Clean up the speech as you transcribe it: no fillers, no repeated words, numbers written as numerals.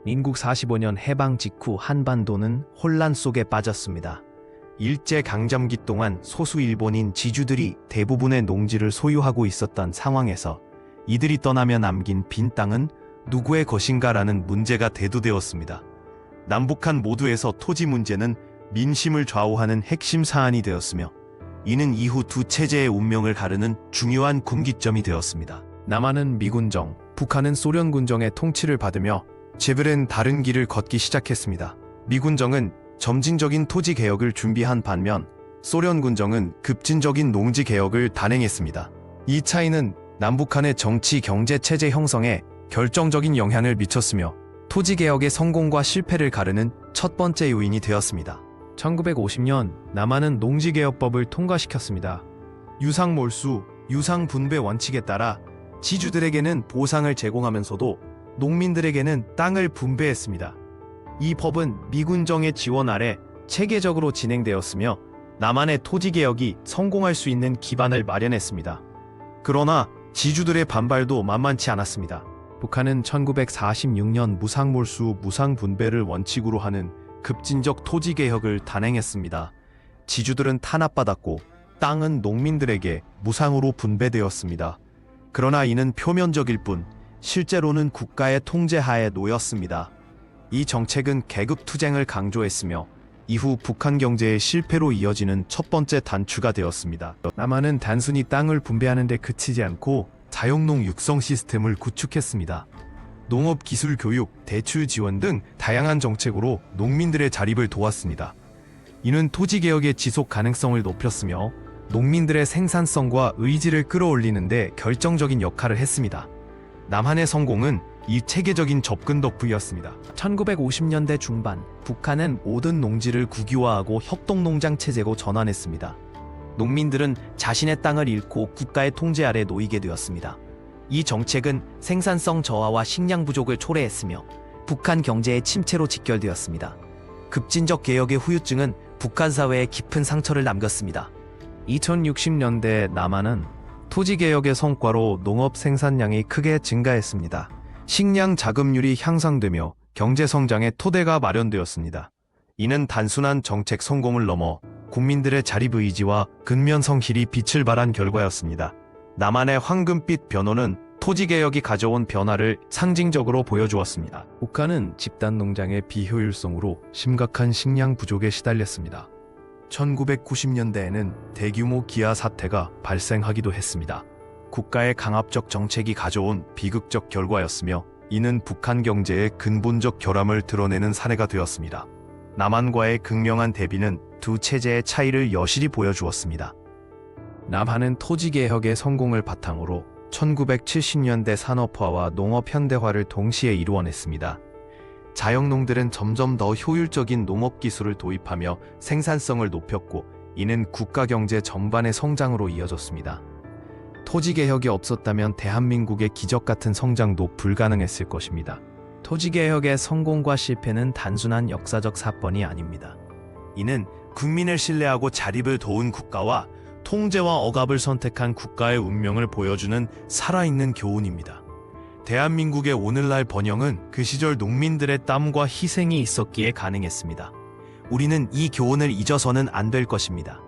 민국 45년 해방 직후 한반도는 혼란 속에 빠졌습니다. 일제강점기 동안 소수 일본인 지주들이 대부분의 농지를 소유하고 있었던 상황에서 이들이 떠나며 남긴 빈 땅은 누구의 것인가라는 문제가 대두되었습니다. 남북한 모두에서 토지 문제는 민심을 좌우하는 핵심 사안이 되었으며 이는 이후 두 체제의 운명을 가르는 중요한 분기점이 되었습니다. 남한은 미군정, 북한은 소련군정의 통치를 받으며 제블은 다른 길을 걷기 시작했습니다. 미군정은 점진적인 토지 개혁을 준비한 반면 소련군정은 급진적인 농지 개혁을 단행했습니다. 이 차이는 남북한의 정치 경제 체제 형성에 결정적인 영향을 미쳤으며 토지 개혁의 성공과 실패를 가르는 첫 번째 요인이 되었습니다. 1950년 남한은 농지개혁법을 통과시켰습니다. 유상몰수, 유상분배 원칙에 따라 지주들에게는 보상을 제공하면서도 농민들에게는 땅을 분배했습니다. 이 법은 미군정의 지원 아래 체계적으로 진행되었으며 남한의 토지개혁이 성공할 수 있는 기반을 마련했습니다. 그러나 지주들의 반발도 만만치 않았습니다. 북한은 1946년 무상몰수, 무상분배를 원칙으로 하는 급진적 토지개혁을 단행했습니다. 지주들은 탄압받았고 땅은 농민들에게 무상으로 분배되었습니다. 그러나 이는 표면적일 뿐 실제로는 국가의 통제하에 놓였습니다. 이 정책은 계급투쟁을 강조했으며 이후 북한 경제의 실패로 이어지는 첫 번째 단추가 되었습니다. 남한은 단순히 땅을 분배하는 데 그치지 않고 자영농 육성 시스템을 구축했습니다. 농업 기술 교육, 대출 지원 등 다양한 정책으로 농민들의 자립을 도왔습니다. 이는 토지 개혁의 지속 가능성을 높였으며 농민들의 생산성과 의지를 끌어올리는 데 결정적인 역할을 했습니다. 남한의 성공은 이 체계적인 접근 덕분이었습니다. 1950년대 중반, 북한은 모든 농지를 국유화하고 협동농장 체제로 전환했습니다. 농민들은 자신의 땅을 잃고 국가의 통제 아래 놓이게 되었습니다. 이 정책은 생산성 저하와 식량 부족을 초래했으며 북한 경제의 침체로 직결되었습니다. 급진적 개혁의 후유증은 북한 사회에 깊은 상처를 남겼습니다. 2060년대 남한은 토지개혁의 성과로 농업 생산량이 크게 증가했습니다. 식량 자급률이 향상되며 경제성장의 토대가 마련되었습니다. 이는 단순한 정책 성공을 넘어 국민들의 자립의지와 근면성실이 빛을 발한 결과였습니다. 남한의 황금빛 변호는 토지개혁이 가져온 변화를 상징적으로 보여주었습니다. 북한은 집단농장의 비효율성으로 심각한 식량 부족에 시달렸습니다. 1990년대에는 대규모 기아 사태가 발생하기도 했습니다. 국가의 강압적 정책이 가져온 비극적 결과였으며 이는 북한 경제의 근본적 결함을 드러내는 사례가 되었습니다. 남한과의 극명한 대비는 두 체제의 차이를 여실히 보여주었습니다. 남한은 토지개혁의 성공을 바탕으로 1970년대 산업화와 농업 현대화를 동시에 이루어냈습니다. 자영농들은 점점 더 효율적인 농업기술을 도입하며 생산성을 높였고 이는 국가 경제 전반의 성장으로 이어졌습니다. 토지개혁이 없었다면 대한민국의 기적같은 성장도 불가능했을 것입니다. 토지개혁의 성공과 실패는 단순한 역사적 사건이 아닙니다. 이는 국민을 신뢰하고 자립을 도운 국가와 통제와 억압을 선택한 국가의 운명을 보여주는 살아있는 교훈입니다. 대한민국의 오늘날 번영은 그 시절 농민들의 땀과 희생이 있었기에 가능했습니다. 우리는 이 교훈을 잊어서는 안 될 것입니다.